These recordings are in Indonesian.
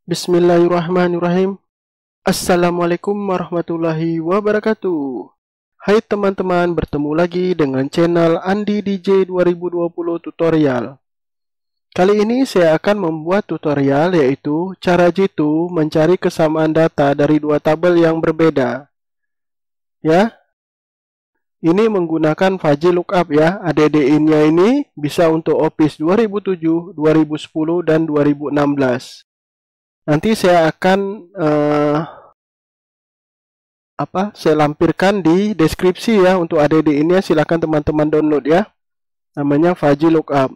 Bismillahirrahmanirrahim. Assalamualaikum warahmatullahi wabarakatuh. Hai teman-teman, bertemu lagi dengan channel Andi DJ 2020 Tutorial. Kali ini saya akan membuat tutorial yaitu cara jitu mencari kesamaan data dari dua tabel yang berbeda. Ya, ini menggunakan fuzzy lookup ya. ADDIN-nya ini bisa untuk Office 2007, 2010, dan 2016. Nanti saya akan saya lampirkan di deskripsi ya. Untuk ADDIN-nya silakan teman-teman download ya. Namanya fuzzy lookup.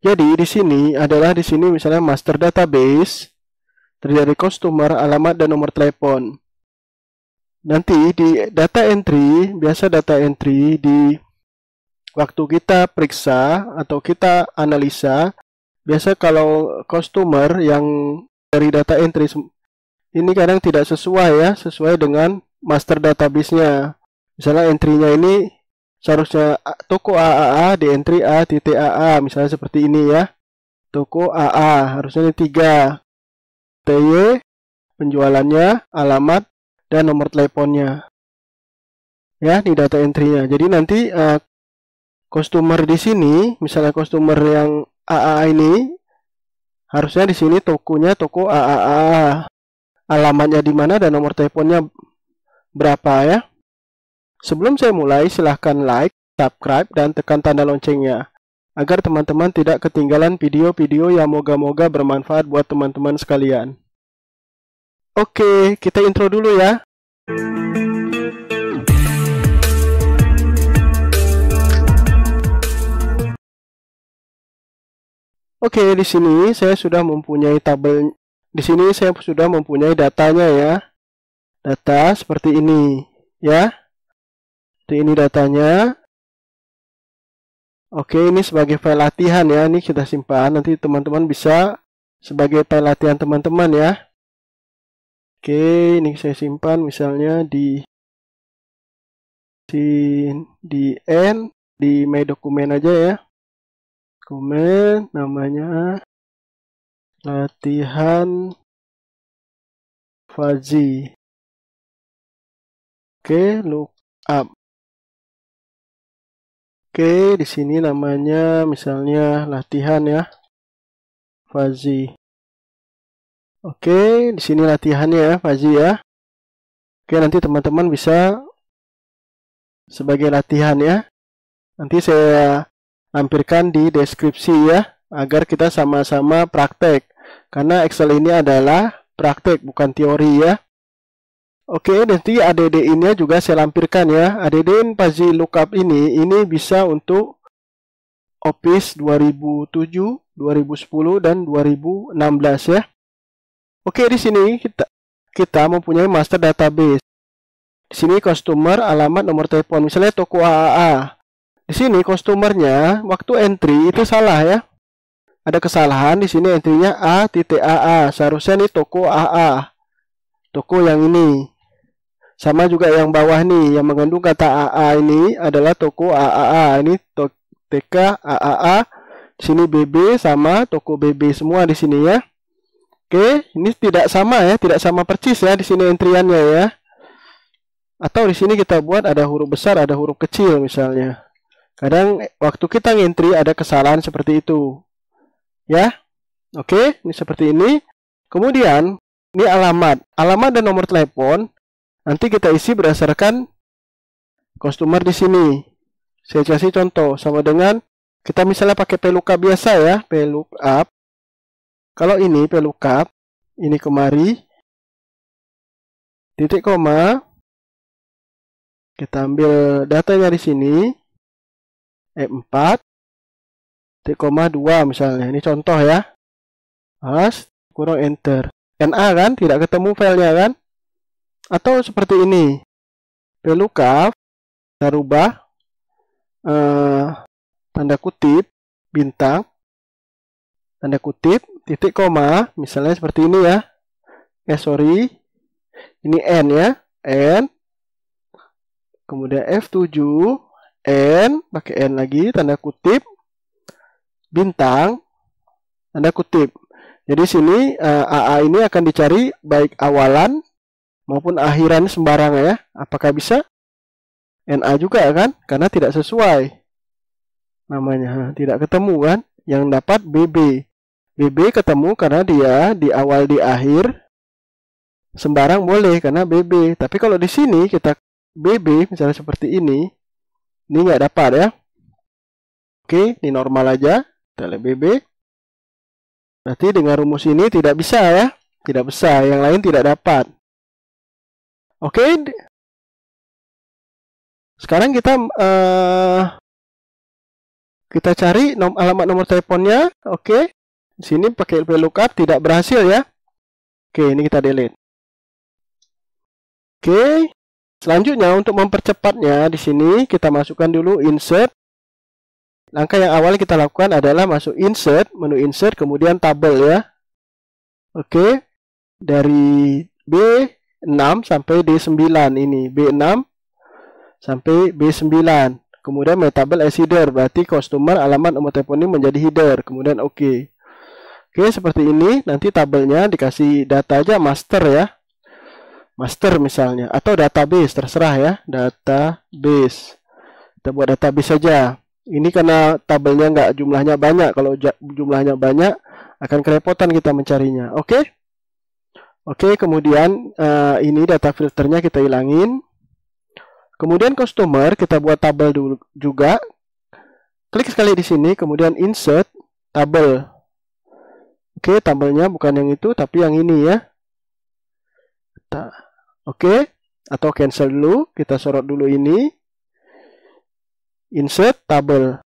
Jadi di sini misalnya master database, terdiri dari customer, alamat, dan nomor telepon. Nanti di data entry, biasa data entry di waktu kita periksa atau kita analisa, biasa kalau customer yang dari data entry ini kadang tidak sesuai dengan master database-nya. Misalnya entry-nya ini seharusnya toko AAA di entry A.AA, misalnya seperti ini ya. Toko AA harusnya ini 3. TY, penjualannya, alamat, dan nomor teleponnya. Ya, di data entry-nya. Jadi nanti customer di sini, misalnya customer yang AA ini, harusnya di sini tokonya toko AAA. Alamatnya di mana dan nomor teleponnya berapa ya. Sebelum saya mulai, silahkan like, subscribe, dan tekan tanda loncengnya agar teman-teman tidak ketinggalan video-video yang moga-moga bermanfaat buat teman-teman sekalian. Oke, kita intro dulu ya. Oke, di sini saya sudah mempunyai tabel. Di sini saya sudah mempunyai datanya ya. Data seperti ini ya. Ini datanya. Oke, ini sebagai file latihan ya. Ini kita simpan. Nanti teman-teman bisa sebagai file latihan teman-teman ya. Oke, ini saya simpan misalnya di N, di my dokumen aja ya. Dokumen namanya latihan fuzzy. Oke, lookup. Oke, di sini namanya misalnya latihan ya, fuzzy. Oke, di sini latihannya ya, fuzzy ya. Oke, nanti teman-teman bisa sebagai latihan ya. Nanti saya lampirkan di deskripsi ya, agar kita sama-sama praktek. Karena Excel ini adalah praktek, bukan teori ya. Oke, nanti ADDIN-nya juga saya lampirkan ya. ADDIN fuzzy lookup ini bisa untuk Office 2007, 2010, dan 2016 ya. Oke, di sini kita mempunyai master database. Di sini customer, alamat, nomor telepon. Misalnya toko AAA. Di sini customernya waktu entry itu salah ya. Ada kesalahan di sini, entry-nya A.AA. Seharusnya ini toko AA. Toko yang ini. Sama juga yang bawah nih, yang mengandung kata AA ini adalah toko AAA. Ini TK AAA. Di sini BB sama toko BB semua di sini ya. Oke, ini tidak sama ya, tidak sama persis ya di sini entry-annya ya. Atau di sini kita buat ada huruf besar, ada huruf kecil misalnya. Kadang waktu kita ngentry ada kesalahan seperti itu. Ya. Oke, ini seperti ini. Kemudian ini alamat. Alamat dan nomor telepon nanti kita isi berdasarkan customer di sini. Saya kasih contoh sama dengan kita misalnya pakai VLOOKUP biasa ya, VLOOKUP. Kalau ini VLOOKUP, ini kemari. Titik koma. Kita ambil datanya di sini. E4 2 misalnya, ini contoh ya. Pas kurang enter, NA kan tidak ketemu filenya kan. Atau seperti ini, VLOOKUP kita rubah tanda kutip bintang, tanda kutip titik koma, misalnya seperti ini ya. Ini N ya, N, kemudian F7 N, pakai N lagi, tanda kutip, bintang, tanda kutip. Jadi sini AA ini akan dicari baik awalan maupun akhiran sembarang ya. Apakah bisa? NA juga kan? Karena tidak sesuai namanya, tidak ketemu kan? Yang dapat BB. BB ketemu karena dia di awal di akhir, sembarang boleh karena BB. Tapi kalau di sini kita BB misalnya seperti ini nggak dapat ya. Oke, ini normal aja. Kita lihat BB. Berarti dengan rumus ini tidak bisa ya. Tidak bisa, yang lain tidak dapat. Oke. Sekarang kita cari alamat nomor teleponnya. Oke. Di sini pakai VLOOKUP tidak berhasil ya. Oke, ini kita delete. Oke. Selanjutnya untuk mempercepatnya di sini kita masukkan dulu insert. Langkah yang awal kita lakukan adalah masuk insert, menu insert, kemudian tabel ya. Oke. Dari B6 sampai D9 ini. B6 sampai B9. Kemudian my tabel as header. Berarti customer, alamat, nomor telepon ini menjadi header. Kemudian oke. Oke, seperti ini. Nanti tabelnya dikasih data aja master ya. Master misalnya. Atau database, terserah ya. Database. Kita buat database saja. Ini karena tabelnya nggak jumlahnya banyak. Kalau jumlahnya banyak akan kerepotan kita mencarinya. Oke. Oke, kemudian ini data filternya kita hilangin. Kemudian customer kita buat tabel dulu juga. Klik sekali di sini, kemudian insert tabel. Oke, tabelnya bukan yang itu tapi yang ini ya. Oke, atau cancel dulu. Kita sorot dulu ini. Insert tabel.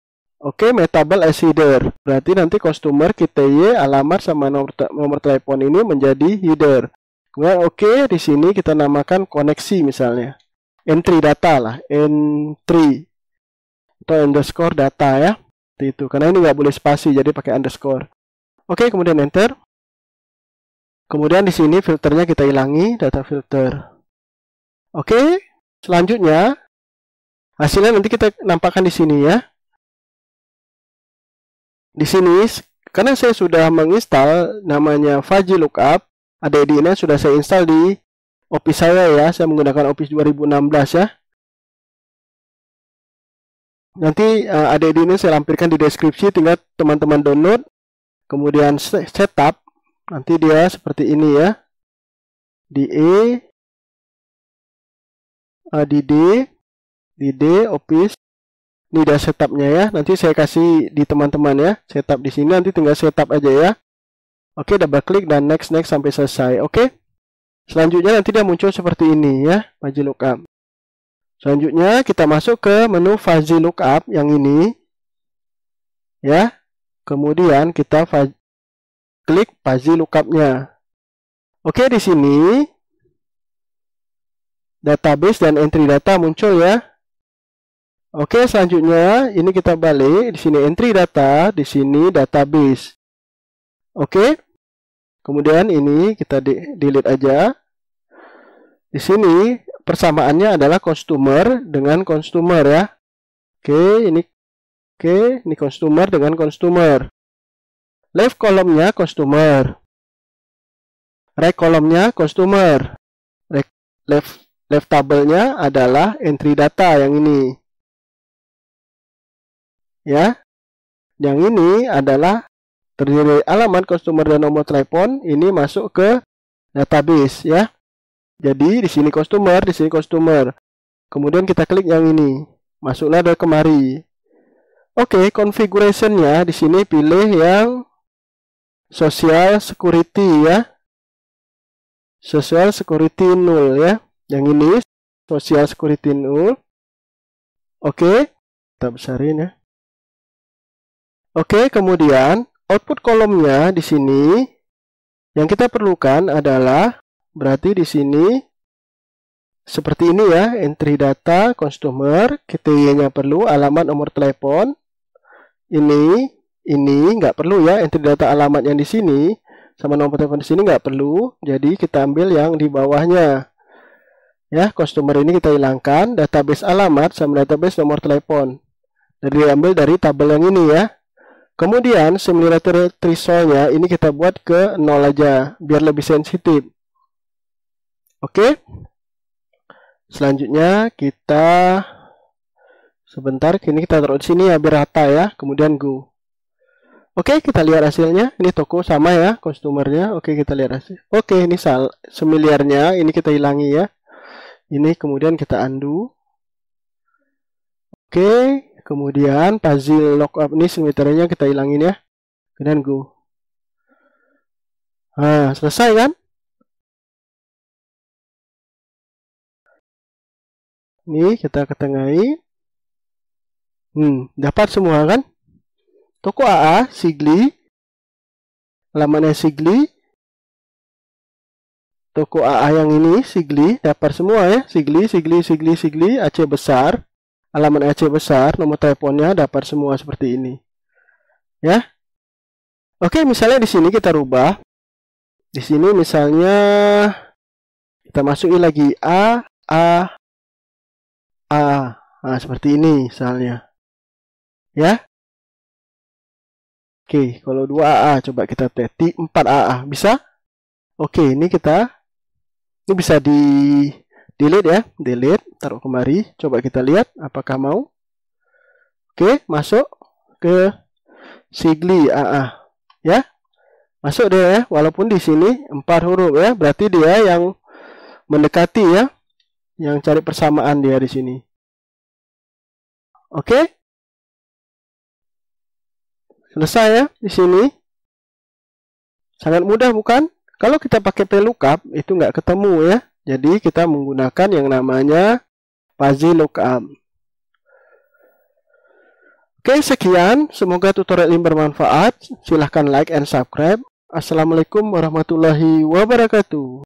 Oke, my tabel as header. Berarti nanti customer kita alamat sama nomor telepon ini menjadi header. Kemudian oke, di sini kita namakan koneksi misalnya. Entry data lah, entry atau underscore data ya. Itu karena ini nggak boleh spasi jadi pakai underscore. Oke, kemudian enter. Kemudian di sini filternya kita hilangi, data filter. Oke, selanjutnya hasilnya nanti kita nampakkan di sini ya. Di sini, karena saya sudah menginstal namanya Fuzzy Lookup, ADD ini sudah saya install di Office saya ya. Saya menggunakan Office 2016 ya. Nanti ADD ini saya lampirkan di deskripsi, tinggal teman-teman download. Kemudian setup, nanti dia seperti ini ya. Di D, Office. Ini udah setupnya ya. Nanti saya kasih di teman-teman ya. Setup di sini, nanti tinggal setup aja ya. Oke, double klik dan next sampai selesai. Oke. Selanjutnya nanti dia muncul seperti ini ya, Fuzzy Lookup. Selanjutnya kita masuk ke menu Fuzzy Lookup yang ini. Ya. Kemudian kita klik Fuzzy Lookup-nya. Oke, di sini database dan entry data muncul ya. Oke, selanjutnya ini kita balik. Di sini entry data, di sini database. Oke. Kemudian ini kita delete aja. Di sini persamaannya adalah customer dengan consumer ya. Oke, ini customer dengan consumer. Left kolomnya customer. Right kolomnya customer. Left tabelnya adalah entry data yang ini. Ya. Yang ini adalah terdiri alamat customer dan nomor telepon, ini masuk ke database ya. Jadi di sini customer, di sini customer. Kemudian kita klik yang ini. Masuklah dari kemari. Oke, configuration-nya di sini pilih yang Social Security ya. Social Security 0 ya. Yang ini Social Security 0. Oke, kita besarin ya. Oke, kemudian output kolomnya di sini yang kita perlukan adalah berarti di sini seperti ini ya, entry data customer, KTY-nya perlu, alamat nomor telepon. Ini nggak perlu ya, entry data alamat yang di sini sama nomor telepon di sini nggak perlu. Jadi kita ambil yang di bawahnya. Ya, customer ini kita hilangkan, database alamat sama database nomor telepon. Jadi diambil dari tabel yang ini ya. Kemudian simulator thresholdnya ini kita buat ke 0 aja biar lebih sensitif. Oke. Selanjutnya kita sebentar, ini kita taruh di sini ya biar rata ya. Kemudian go. Oke, kita lihat hasilnya. Ini toko sama ya customernya. Oke, kita lihat hasil. Oke, ini familiarnya ini kita hilangi ya. Ini kemudian kita undo. Oke, kemudian puzzle lookup ini simulatornya kita hilangin ya. Kemudian go. Nah, selesai kan? Ini kita ketengahi. Dapat semua kan? Toko AA, Sigli. Alamatnya Sigli. Toko AA yang ini, Sigli. Dapat semua ya. Sigli, Aceh besar. Alamat Aceh besar. Nomor teleponnya dapat semua seperti ini. Ya. Oke, misalnya di sini kita rubah. Di sini misalnya kita masukin lagi A. Nah, seperti ini misalnya. Ya. Oke, kalau 2 AA coba kita teti 4 AA bisa? Oke, ini bisa di delete ya, delete, taruh kemari. Coba kita lihat apakah mau. Oke, masuk ke Sigli AA. Ya. Masuk deh ya, walaupun di sini 4 huruf ya, berarti dia yang mendekati ya. Yang cari persamaan dia di sini. Oke. Selesai ya di sini. Sangat mudah bukan? Kalau kita pakai VLOOKUP itu nggak ketemu ya. Jadi kita menggunakan yang namanya fuzzy lookup. Oke, sekian. Semoga tutorial ini bermanfaat. Silahkan like and subscribe. Assalamualaikum warahmatullahi wabarakatuh.